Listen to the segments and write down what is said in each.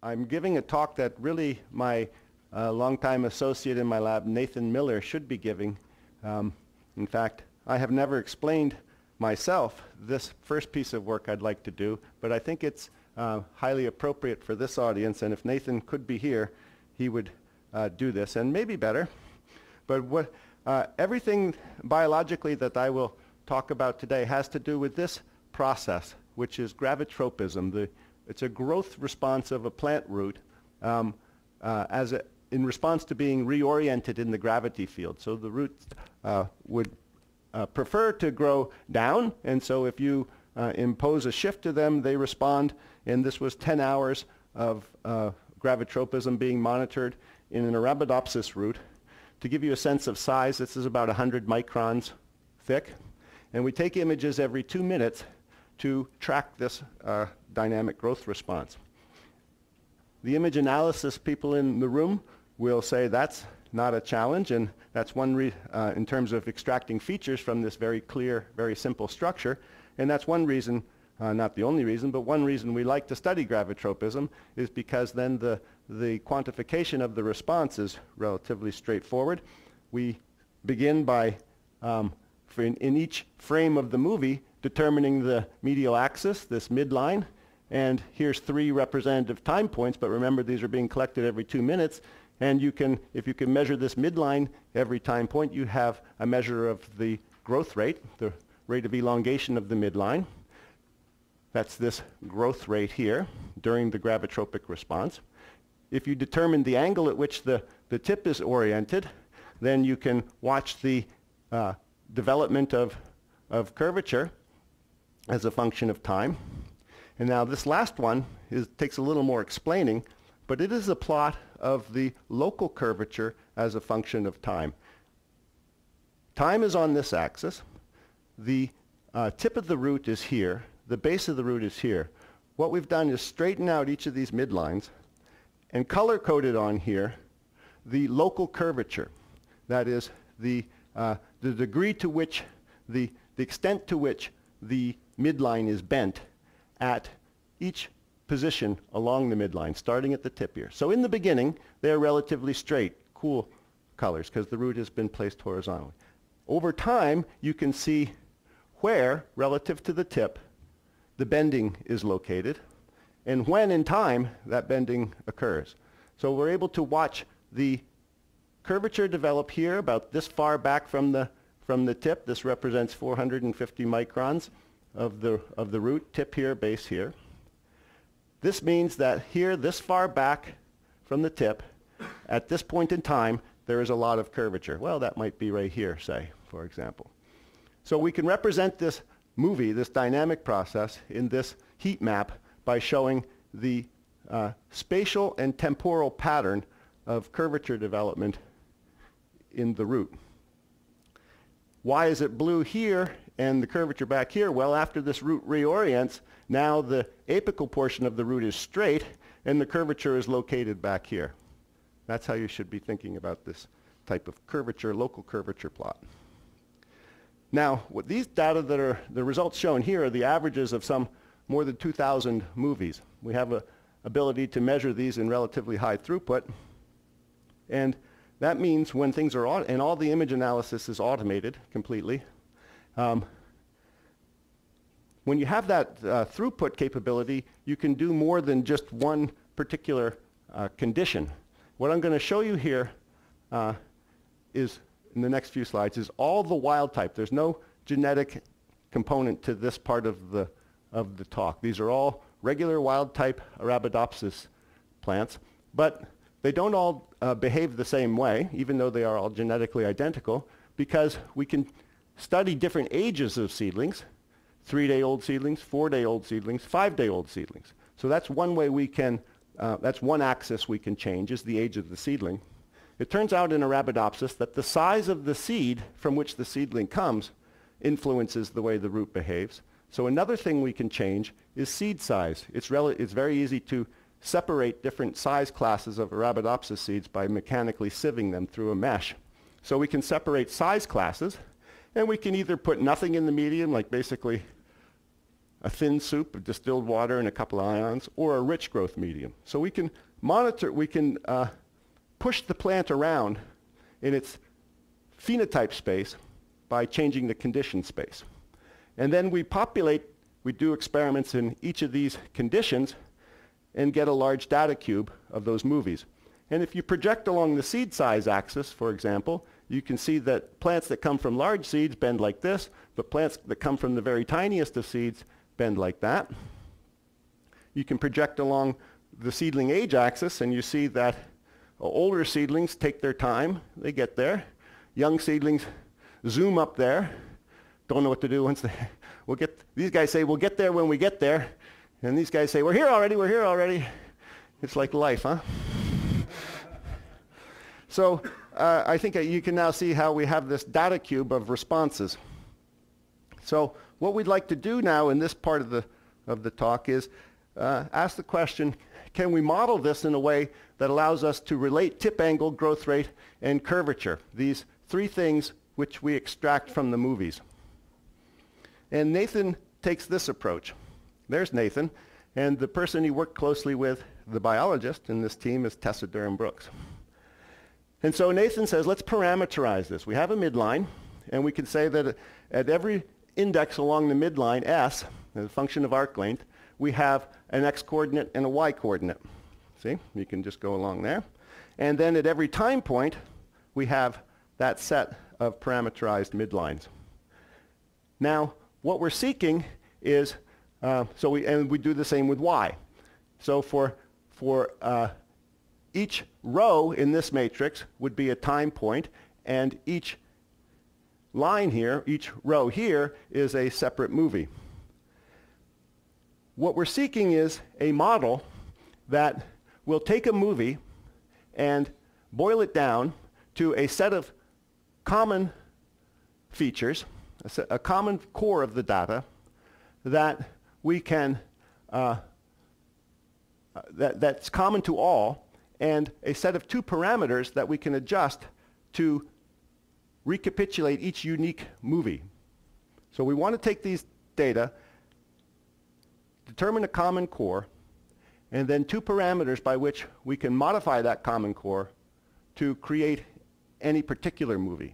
I'm giving a talk that really my longtime associate in my lab, Nathan Miller, should be giving. In fact, I have never explained myself this first piece of work I'd like to do, but I think it's highly appropriate for this audience, and if Nathan could be here, he would do this, and maybe better. But everything biologically that I will talk about today has to do with this process, which is gravitropism. It's a growth response of a plant root in response to being reoriented in the gravity field. So the roots would prefer to grow down, and so if you impose a shift to them, they respond. And this was 10 hours of gravitropism being monitored in an Arabidopsis root. To give you a sense of size, this is about 100 microns thick. And we take images every 2 minutes to track this dynamic growth response. The image analysis people in the room will say that's not a challenge, and that's one in terms of extracting features from this very clear, very simple structure. And that's one reason, not the only reason, but one reason we like to study gravitropism is because then the quantification of the response is relatively straightforward. We begin by, in each frame of the movie, determining the medial axis, this midline, and here's 3 representative time points, but remember these are being collected every 2 minutes, and if you can measure this midline every time point, you have a measure of the growth rate, the rate of elongation of the midline. That's this growth rate here during the gravitropic response. If you determine the angle at which the tip is oriented, then you can watch the development of curvature as a function of time. And now this last one takes a little more explaining, but it is a plot of the local curvature as a function of time. Time is on this axis. The tip of the root is here. The base of the root is here. What we've done is straighten out each of these midlines and color-coded on here the local curvature. That is the degree to which, the extent to which the midline is bent at each position along the midline, starting at the tip here. So in the beginning, they're relatively straight, cool colors, because the root has been placed horizontally. Over time, you can see where, relative to the tip, the bending is located, and when in time that bending occurs. So we're able to watch the curvature develop here, about this far back from the tip. This represents 450 microns of the root, tip here, base here. This means that here, this far back from the tip, at this point in time, there is a lot of curvature. Well, that might be right here, say, for example. So we can represent this movie, this dynamic process, in this heat map by showing the spatial and temporal pattern of curvature development in the root. Why is it blue here and the curvature back here? Well, after this root reorients, now the apical portion of the root is straight and the curvature is located back here. That's how you should be thinking about this type of curvature, local curvature plot. Now, what these data that are the results shown here are the averages of some more than 2,000 movies. We have an ability to measure these in relatively high throughput, and that means when things are and all the image analysis is automated completely. When you have that throughput capability, you can do more than just one particular condition. What I'm going to show you here is, in the next few slides, is all the wild type. There's no genetic component to this part of the talk. These are all regular wild type Arabidopsis plants, but they don't all behave the same way, even though they are all genetically identical, because we can study different ages of seedlings, 3-day-old seedlings, 4-day-old seedlings, 5-day-old seedlings. So that's one way we can, that's one axis we can change, is the age of the seedling. It turns out in Arabidopsis that the size of the seed from which the seedling comes influences the way the root behaves. So another thing we can change is seed size. It's very easy to separate different size classes of Arabidopsis seeds by mechanically sieving them through a mesh. So we can separate size classes, and we can either put nothing in the medium, like basically a thin soup of distilled water and a couple of ions, or a rich growth medium. So we can monitor, we can push the plant around in its phenotype space by changing the condition space. And then we do experiments in each of these conditions and get a large data cube of those movies. And if you project along the seed size axis, for example, you can see that plants that come from large seeds bend like this, but plants that come from the very tiniest of seeds bend like that. You can project along the seedling age axis, and you see that older seedlings take their time. They get there. Young seedlings zoom up there. Don't know what to do once these guys say, we'll get there when we get there. And these guys say, we're here already, we're here already. It's like life, huh? So I think you can now see how we have this data cube of responses. So what we'd like to do now in this part of the talk is ask the question, can we model this in a way that allows us to relate tip angle, growth rate, and curvature, these three things which we extract from the movies. And Nathan takes this approach. There's Nathan, and the person he worked closely with, the biologist in this team, is Tessa Durham-Brooks. And so Nathan says, let's parameterize this. We have a midline, and we can say that at every index along the midline, S, as a function of arc length, we have an x-coordinate and a y-coordinate. See? You can just go along there. And then at every time point, we have that set of parameterized midlines. Now, what we're seeking is, we do the same with y. So for each row in this matrix would be a time point, and each line here, each row here, is a separate movie. What we're seeking is a model that will take a movie and boil it down to a set of common features, a common core of the data that we can, that's common to all, and a set of two parameters that we can adjust to recapitulate each unique movie. So we want to take these data, determine a common core, and then two parameters by which we can modify that common core to create any particular movie.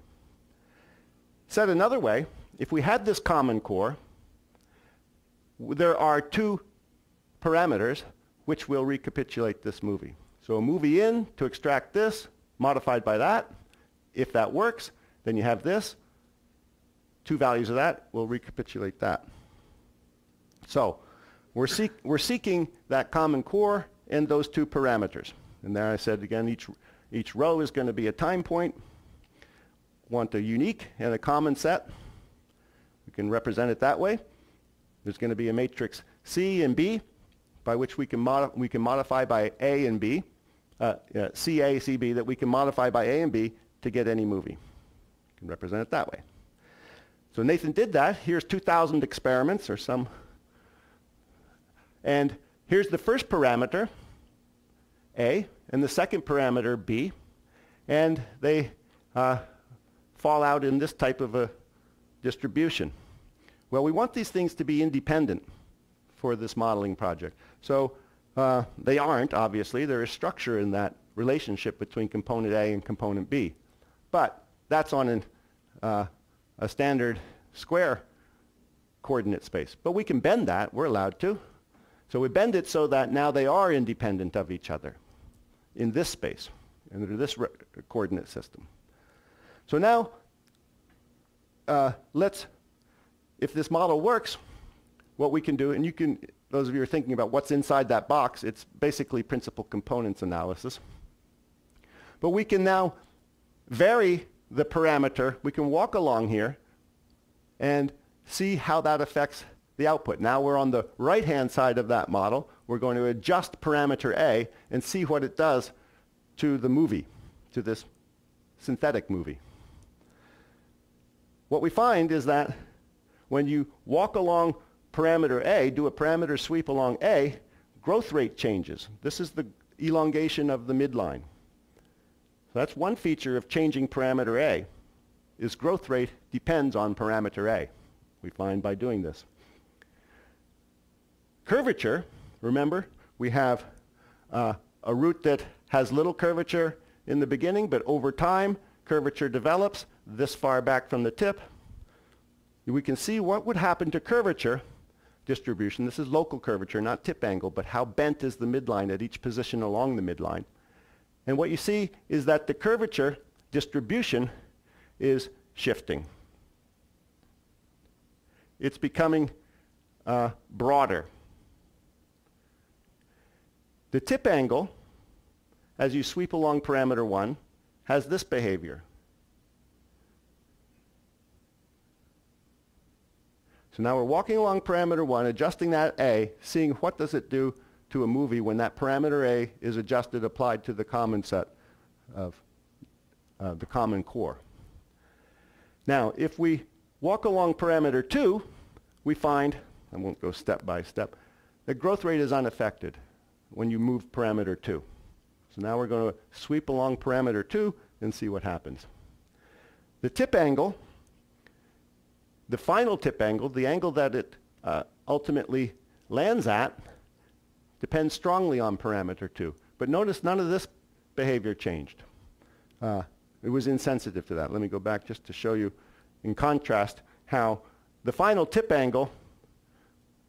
Said another way, if we had this common core, there are two parameters which will recapitulate this movie. So a movie in to extract this, modified by that. If that works, then you have this. Two values of that will recapitulate that. So we're seeking that common core and those two parameters. And there I said again, each row is going to be a time point. Want a unique and a common set. We can represent it that way. There's going to be a matrix C and B, by which we can modify by A and B, CA, CB, that we can modify by A and B to get any movie. You can represent it that way. So Nathan did that. Here's 2,000 experiments or some. And here's the first parameter, A, and the second parameter, B. And they fall out in this type of a distribution. Well, we want these things to be independent for this modeling project. So they aren't, obviously. There is structure in that relationship between component A and component B. But that's on a standard square coordinate space. But we can bend that. We're allowed to. So we bend it so that now they are independent of each other in this space, under this coordinate system. So now, if this model works, what we can do, and you can, those of you who are thinking about what's inside that box, it's basically principal components analysis. But we can now vary the parameter. We can walk along here and see how that affects the output. Now we're on the right-hand side of that model. We're going to adjust parameter A and see what it does to the movie, to this synthetic movie. What we find is that when you walk along parameter A, do a parameter sweep along A, growth rate changes. This is the elongation of the midline. So that's one feature of changing parameter A, is growth rate depends on parameter A. We find by doing this. curvature, remember, we have a root that has little curvature in the beginning, but over time, curvature develops this far back from the tip. We can see what would happen to curvature distribution. This is local curvature, not tip angle, but how bent is the midline at each position along the midline. And what you see is that the curvature distribution is shifting. It's becoming broader. The tip angle, as you sweep along parameter 1, has this behavior. So now we're walking along parameter 1, adjusting that A, seeing what does it do to a movie when that parameter A is adjusted, applied to the common set of the common core. Now, if we walk along parameter 2, we find, I won't go step by step, the growth rate is unaffected when you move parameter 2. So now we're going to sweep along parameter 2 and see what happens. The tip angle, the final tip angle, the angle that it ultimately lands at, depends strongly on parameter 2. But notice none of this behavior changed. It was insensitive to that. Let me go back just to show you in contrast how the final tip angle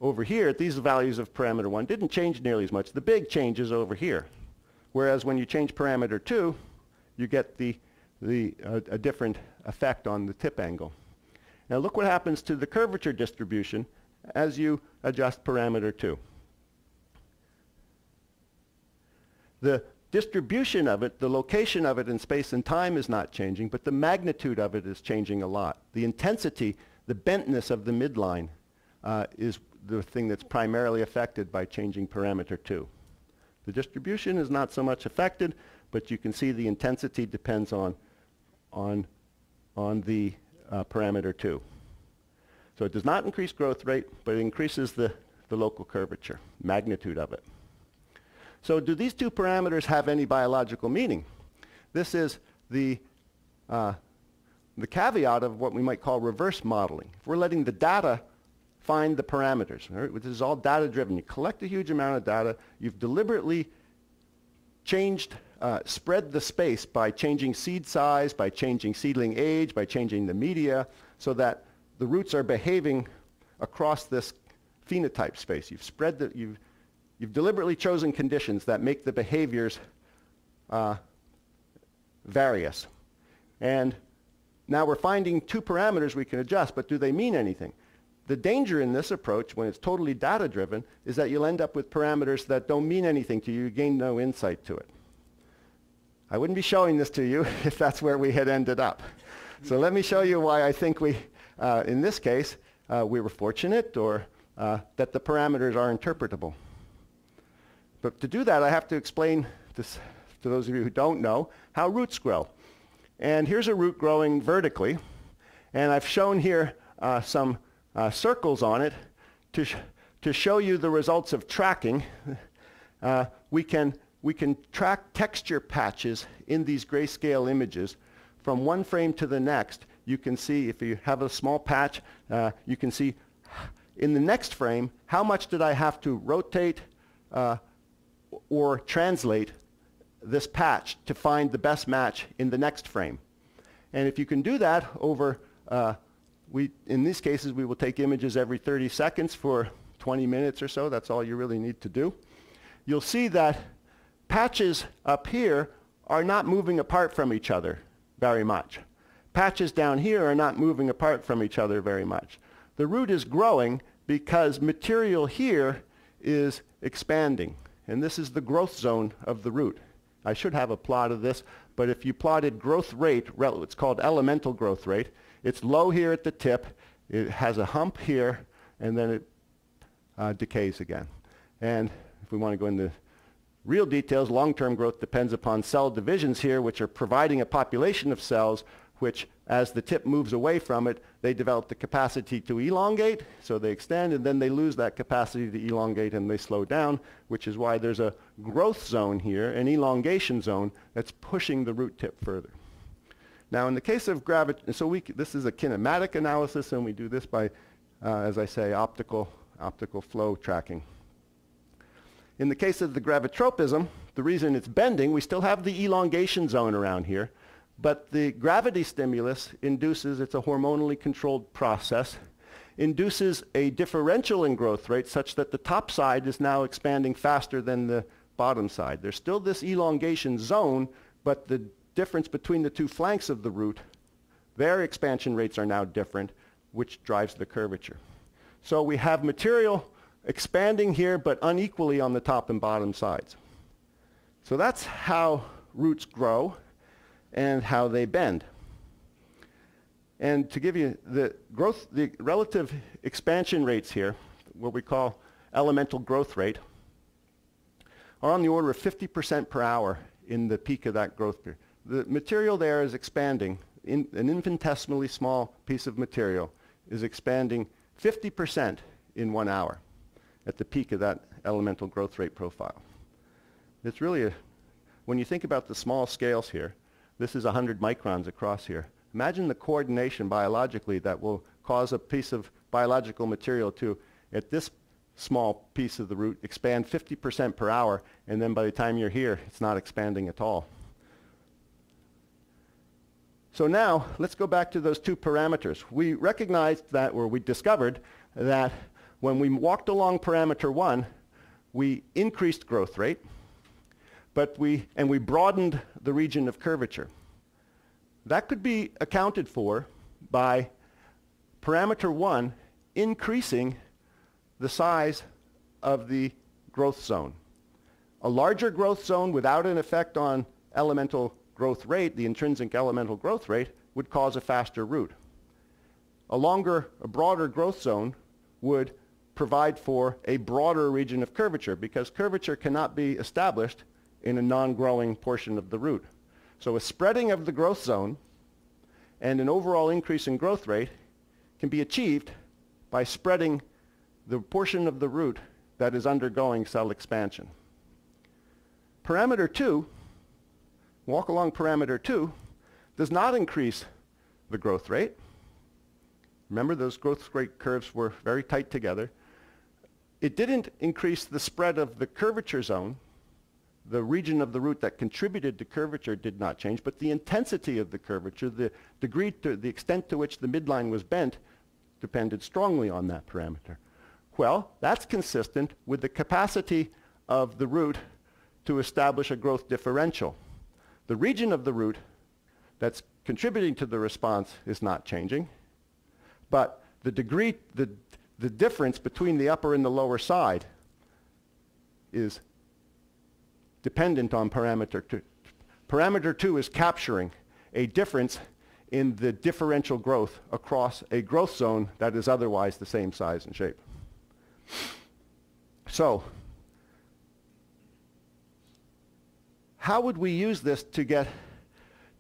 over here at these values of parameter 1 didn't change nearly as much. The big change is over here. Whereas when you change parameter 2, you get a different effect on the tip angle. Now look what happens to the curvature distribution as you adjust parameter 2. The distribution of it, the location of it in space and time is not changing, but the magnitude of it is changing a lot. The intensity, the bentness of the midline is the thing that's primarily affected by changing parameter 2. The distribution is not so much affected, but you can see the intensity depends on the parameter 2. So it does not increase growth rate, but it increases the local curvature, magnitude of it. So do these two parameters have any biological meaning? This is the caveat of what we might call reverse modeling. If we're letting the data find the parameters, right? This is all data driven. You collect a huge amount of data. You've deliberately changed, spread the space by changing seed size, by changing seedling age, by changing the media, so that the roots are behaving across this phenotype space. You've spread the, you've deliberately chosen conditions that make the behaviors various. And now we're finding two parameters we can adjust, but do they mean anything? The danger in this approach, when it's totally data-driven, is that you'll end up with parameters that don't mean anything to you. You gain no insight to it. I wouldn't be showing this to you if that's where we had ended up. So let me show you why I think we, in this case, we were fortunate or that the parameters are interpretable. But to do that, I have to explain this to those of you who don't know how roots grow. And here's a root growing vertically. And I've shown here some circles on it to show you the results of tracking. We can track texture patches in these grayscale images from one frame to the next. You can see if you have a small patch, you can see in the next frame how much did I have to rotate or translate this patch to find the best match in the next frame. And if you can do that over in these cases, we will take images every 30 seconds for 20 minutes or so. That's all you really need to do. You'll see that patches up here are not moving apart from each other very much. Patches down here are not moving apart from each other very much. The root is growing because material here is expanding. And this is the growth zone of the root. I should have a plot of this, but if you plotted growth rate, it's called elemental growth rate. It's low here at the tip, it has a hump here, and then it decays again. And if we want to go into real details, long-term growth depends upon cell divisions here, which are providing a population of cells, which as the tip moves away from it, they develop the capacity to elongate, so they extend, and then they lose that capacity to elongate and they slow down, which is why there's a growth zone here, an elongation zone, that's pushing the root tip further. Now in the case of gravity, so this is a kinematic analysis, and we do this by, as I say, optical flow tracking. In the case of the gravitropism, the reason it's bending, we still have the elongation zone around here, but the gravity stimulus induces, it's a hormonally controlled process, induces a differential in growth rate such that the top side is now expanding faster than the bottom side. There's still this elongation zone, but the difference between the two flanks of the root, their expansion rates are now different, which drives the curvature. So we have material expanding here, but unequally on the top and bottom sides. So that's how roots grow and how they bend. And to give you the relative expansion rates here, what we call elemental growth rate, are on the order of 50% per hour in the peak of that growth period. The material there is expanding. An infinitesimally small piece of material is expanding 50% in 1 hour at the peak of that elemental growth rate profile. It's really when you think about the small scales here, this is 100 microns across here. Imagine the coordination biologically that will cause a piece of biological material to, at this small piece of the root, expand 50% per hour, and then by the time you're here, it's not expanding at all. So now, let's go back to those two parameters. We recognized that, or we discovered that when we walked along parameter 1, we increased growth rate, but we broadened the region of curvature. That could be accounted for by parameter 1 increasing the size of the growth zone. A larger growth zone without an effect on elemental growth rate, the intrinsic elemental growth rate, would cause a faster root. A broader growth zone would provide for a broader region of curvature, because curvature cannot be established in a non-growing portion of the root. So a spreading of the growth zone and an overall increase in growth rate can be achieved by spreading the portion of the root that is undergoing cell expansion. Parameter 2, walk along parameter 2, does not increase the growth rate. Remember, those growth rate curves were very tight together. It didn't increase the spread of the curvature zone. The region of the root that contributed to curvature did not change, but the intensity of the curvature, the extent to which the midline was bent, depended strongly on that parameter. Well, that's consistent with the capacity of the root to establish a growth differential. The region of the root that's contributing to the response is not changing, but the difference between the upper and the lower side is dependent on parameter 2. Parameter 2 is capturing a difference in the differential growth across a growth zone that is otherwise the same size and shape. So, how would we use this to get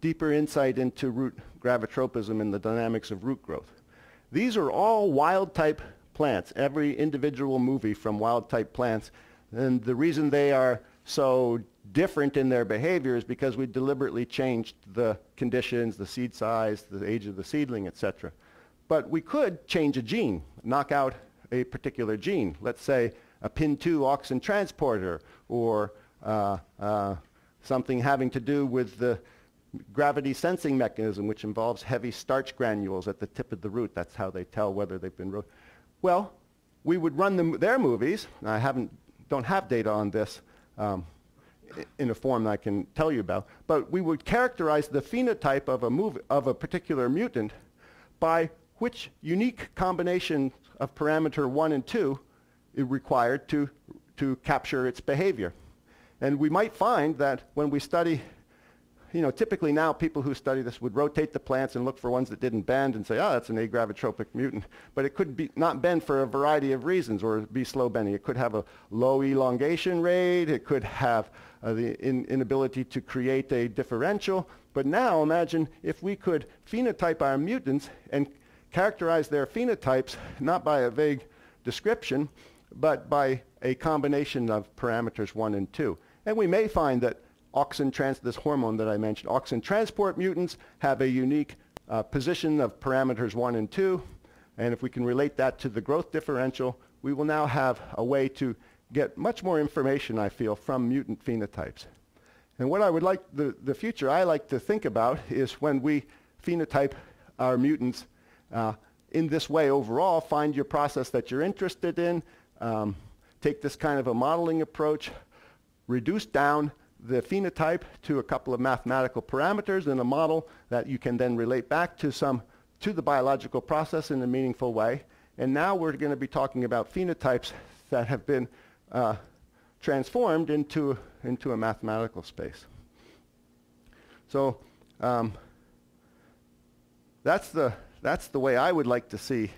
deeper insight into root gravitropism and the dynamics of root growth? These are all wild-type plants, every individual movie from wild-type plants. And the reason they are so different in their behavior is because we deliberately changed the conditions, the seed size, the age of the seedling, etc. But we could change a gene, knock out a particular gene, let's say a PIN2 auxin transporter, or something having to do with the gravity sensing mechanism, which involves heavy starch granules at the tip of the root. That's how they tell whether they've been well, we would run their movies. I don't have data on this in a form that I can tell you about, but we would characterize the phenotype of a particular mutant by which unique combination of parameter 1 and 2 is required to capture its behavior. And we might find that when we study, typically now people who study this would rotate the plants and look for ones that didn't bend and say, oh, that's an agravitropic mutant. But it could not bend for a variety of reasons, or be slow bending. It could have a low elongation rate. It could have the inability to create a differential. But now imagine if we could phenotype our mutants and characterize their phenotypes not by a vague description, but by a combination of parameters 1 and 2. And we may find that this hormone that I mentioned, auxin transport mutants, have a unique position of parameters 1 and 2. And if we can relate that to the growth differential, we will now have a way to get much more information, I feel, from mutant phenotypes. And what I would like, the future I like to think about is when we phenotype our mutants in this way overall, find your process that you're interested in, take this kind of a modeling approach, reduce down the phenotype to a couple of mathematical parameters in a model that you can then relate back to the biological process in a meaningful way. And now we're going to be talking about phenotypes that have been transformed into a mathematical space. So that's the way I would like to see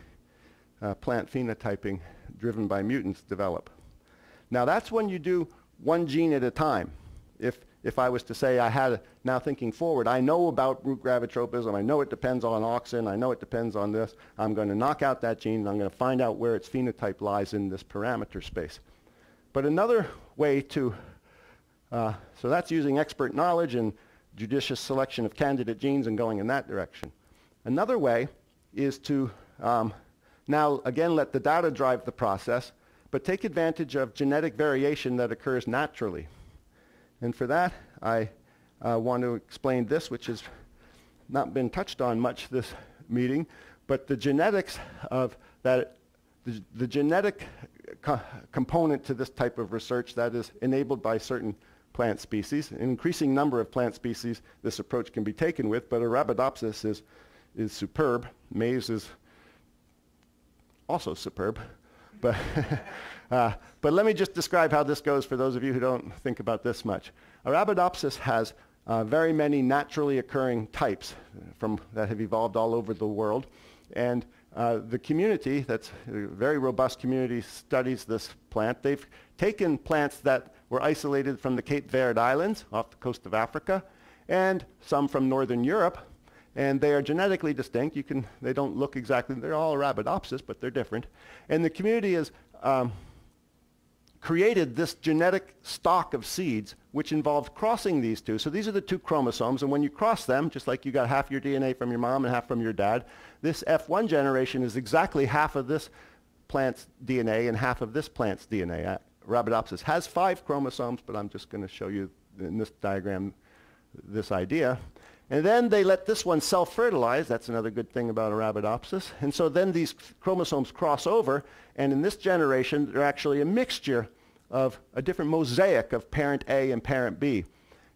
plant phenotyping driven by mutants develop. Now that's when you do one gene at a time. If I was to say now thinking forward, I know about root gravitropism, I know it depends on auxin, I know it depends on this, I'm going to knock out that gene and I'm going to find out where its phenotype lies in this parameter space. But another way to, so that's using expert knowledge and judicious selection of candidate genes and going in that direction. Another way is to now again let the data drive the process, but take advantage of genetic variation that occurs naturally. And for that, I want to explain this, which has not been touched on much this meeting, but the genetics of that, the genetic component to this type of research that is enabled by certain plant species. An increasing number of plant species this approach can be taken with, but Arabidopsis is superb. Maize is also superb. But but let me just describe how this goes for those of you who don't think about this much. Arabidopsis has very many naturally occurring types that have evolved all over the world. And the community, that's a very robust community, studies this plant. They've taken plants that were isolated from the Cape Verde Islands off the coast of Africa and some from Northern Europe. And they are genetically distinct. They don't look exactly, they're all Arabidopsis, but they're different. And the community has created this genetic stock of seeds which involves crossing these two. So these are the two chromosomes, and when you cross them, just like you got half your DNA from your mom and half from your dad, this F1 generation is exactly half of this plant's DNA and half of this plant's DNA. Arabidopsis has 5 chromosomes, but I'm just going to show you in this diagram this idea. And then they let this one self-fertilize. That's another good thing about Arabidopsis. And so then these chromosomes cross over, and in this generation, they're actually a mixture of a different mosaic of parent A and parent B.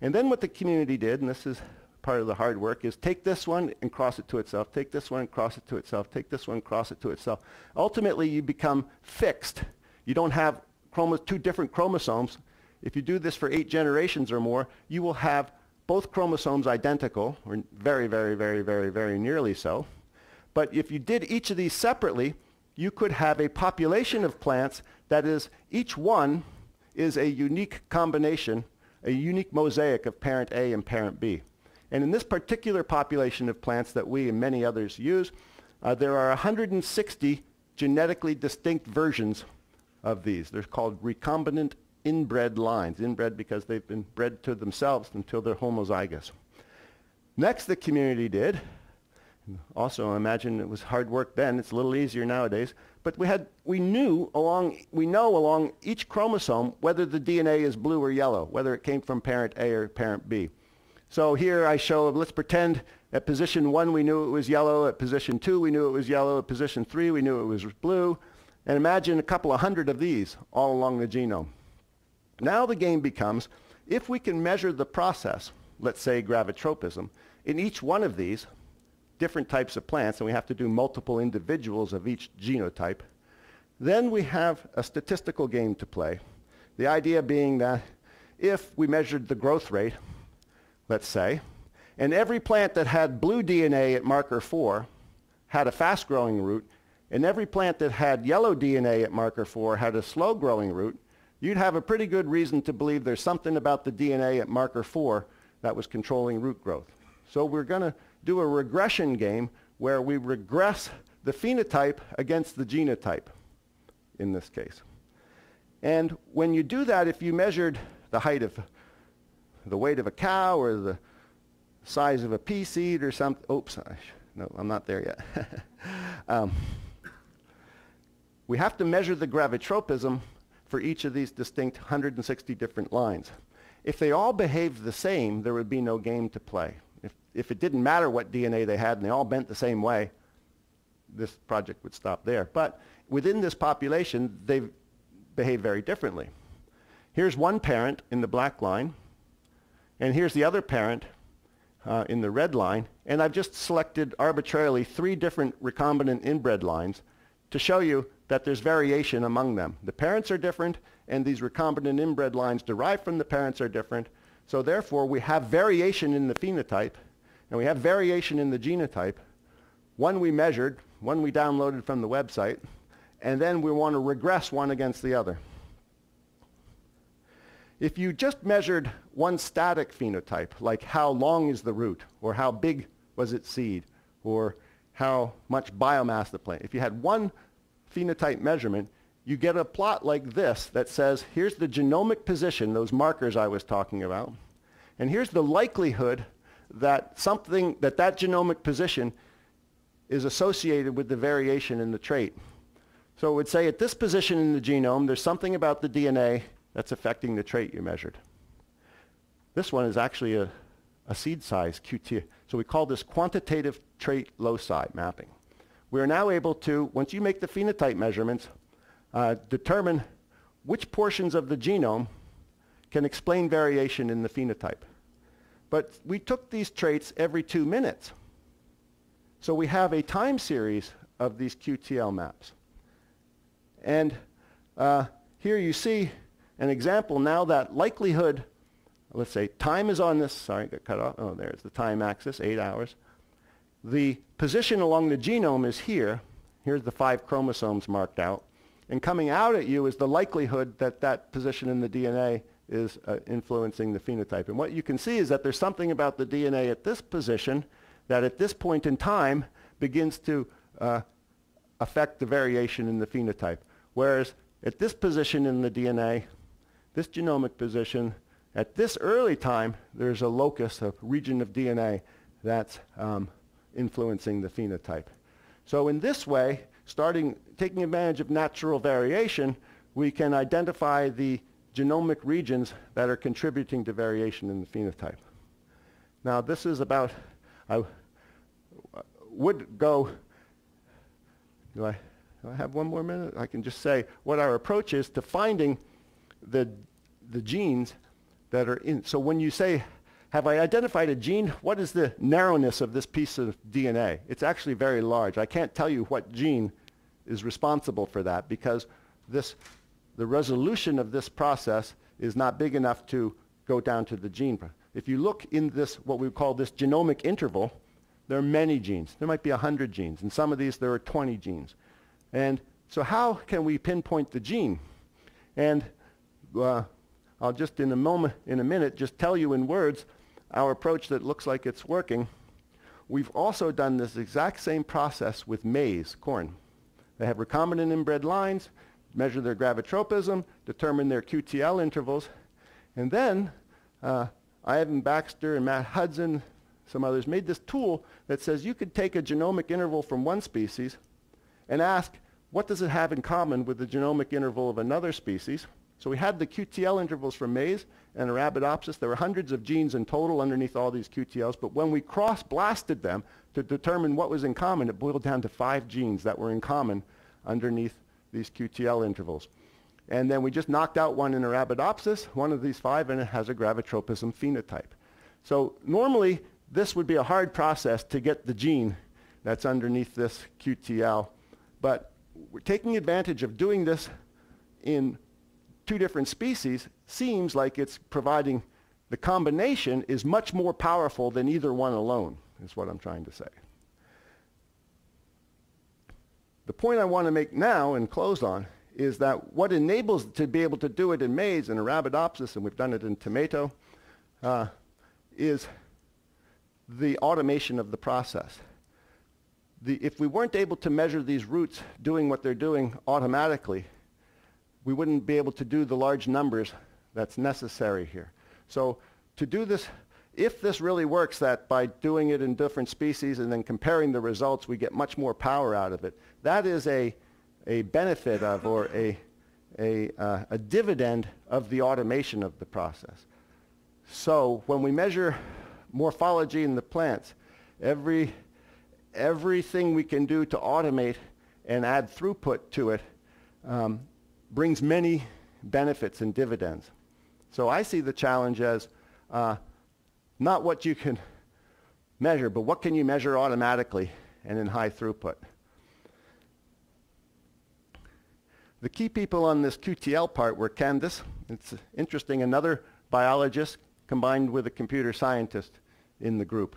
And then what the community did, and this is part of the hard work, is take this one and cross it to itself, take this one and cross it to itself, take this one and cross it to itself. Ultimately, you become fixed. You don't have 2 different chromosomes. If you do this for 8 generations or more, you will have both chromosomes identical, or very, very, very, very, very nearly so. But if you did each of these separately, you could have a population of plants that is, each one is a unique combination, a unique mosaic of parent A and parent B. And in this particular population of plants that we and many others use, there are 160 genetically distinct versions of these. They're called recombinant inbred lines, inbred because they've been bred to themselves until they're homozygous. Next, the community did, also I imagine it was hard work then, it's a little easier nowadays, but we know along each chromosome whether the DNA is blue or yellow, whether it came from parent A or parent B. So here I show, let's pretend at position 1 we knew it was yellow, at position 2 we knew it was yellow, at position 3 we knew it was blue, and imagine a couple of hundred of these all along the genome. Now the game becomes, if we can measure the process, let's say gravitropism, in each one of these different types of plants, and we have to do multiple individuals of each genotype, then we have a statistical game to play. The idea being that if we measured the growth rate, let's say, and every plant that had blue DNA at marker 4 had a fast-growing root, and every plant that had yellow DNA at marker 4 had a slow-growing root, you'd have a pretty good reason to believe there's something about the DNA at marker 4 that was controlling root growth. So we're going to do a regression game where we regress the phenotype against the genotype in this case. And when you do that, if you measured the height of the weight of a cow or the size of a pea seed or something, oops, no, I'm not there yet. We have to measure the gravitropism for each of these distinct 160 different lines. If they all behaved the same, there would be no game to play. If it didn't matter what DNA they had and they all bent the same way, this project would stop there. But within this population, they behave very differently. Here's one parent in the black line, and here's the other parent in the red line, and I've just selected arbitrarily 3 different recombinant inbred lines to show you that there's variation among them. The parents are different, and these recombinant inbred lines derived from the parents are different, so therefore we have variation in the phenotype, and we have variation in the genotype. One we measured, one we downloaded from the website, and then we want to regress one against the other. If you just measured one static phenotype, like how long is the root, or how big was its seed, or how much biomass the plant, if you had one phenotype measurement, you get a plot like this that says, here's the genomic position, those markers I was talking about, and here's the likelihood that that genomic position is associated with the variation in the trait. So it would say at this position in the genome, there's something about the DNA that's affecting the trait you measured. This one is actually a seed size QT. So we call this quantitative trait loci mapping. We are now able to, once you make the phenotype measurements, determine which portions of the genome can explain variation in the phenotype. But we took these traits every 2 minutes. So we have a time series of these QTL maps. And here you see an example now that likelihood, let's say time is on this, sorry, got cut off. Oh, there's the time axis, 8 hours. The position along the genome is here. Here's the 5 chromosomes marked out. And coming out at you is the likelihood that that position in the DNA is influencing the phenotype. And what you can see is that there's something about the DNA at this position that at this point in time begins to affect the variation in the phenotype. Whereas at this position in the DNA, this genomic position, at this early time, there's a locus, a region of DNA that's influencing the phenotype. So in this way, taking advantage of natural variation, we can identify the genomic regions that are contributing to variation in the phenotype. Now this is about, I would go, do I have 1 more minute? I can just say what our approach is to finding the genes that are in. So when you say, have I identified a gene? What is the narrowness of this piece of DNA? It's actually very large. I can't tell you what gene is responsible for that because the resolution of this process is not big enough to go down to the gene. If you look in this, what we call this genomic interval, there are many genes. There might be 100 genes. In some of these, there are 20 genes. And so how can we pinpoint the gene? And I'll just in a minute, just tell you in words our approach that looks like it's working. We've also done this exact same process with maize, corn. They have recombinant inbred lines, measure their gravitropism, determine their QTL intervals, and then Ivan Baxter and Matt Hudson, some others, made this tool that says you could take a genomic interval from one species and ask, what does it have in common with the genomic interval of another species? So we had the QTL intervals from maize and Arabidopsis. There were hundreds of genes in total underneath all these QTLs, but when we cross-blasted them to determine what was in common, it boiled down to 5 genes that were in common underneath these QTL intervals. And then we just knocked out one in Arabidopsis, one of these 5, and it has a gravitropism phenotype. So normally, this would be a hard process to get the gene that's underneath this QTL, but we're taking advantage of doing this in 2 different species. Seems like it's providing, the combination is much more powerful than either one alone, is what I'm trying to say. The point I want to make now and close on is that what enables to be able to do it in maize and Arabidopsis, and we've done it in tomato, is the automation of the process. If we weren't able to measure these roots doing what they're doing automatically, we wouldn't be able to do the large numbers that's necessary here. So to do this, if this really works, that by doing it in different species and then comparing the results, we get much more power out of it, that is a benefit of, or a dividend of the automation of the process. So when we measure morphology in the plants, everything we can do to automate and add throughput to it brings many benefits and dividends. So I see the challenge as not what you can measure, but what can you measure automatically and in high throughput. The key people on this QTL part were Candice. It's interesting, another biologist combined with a computer scientist in the group.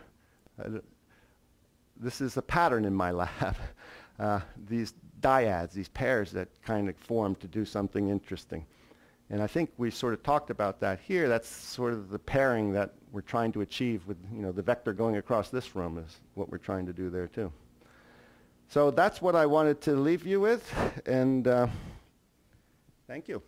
This is a pattern in my lab. These dyads, these pairs that kind of form to do something interesting. And I think we sort of talked about that here. That's sort of the pairing that we're trying to achieve with, you know, the vector going across this room is what we're trying to do there too. So that's what I wanted to leave you with, and thank you.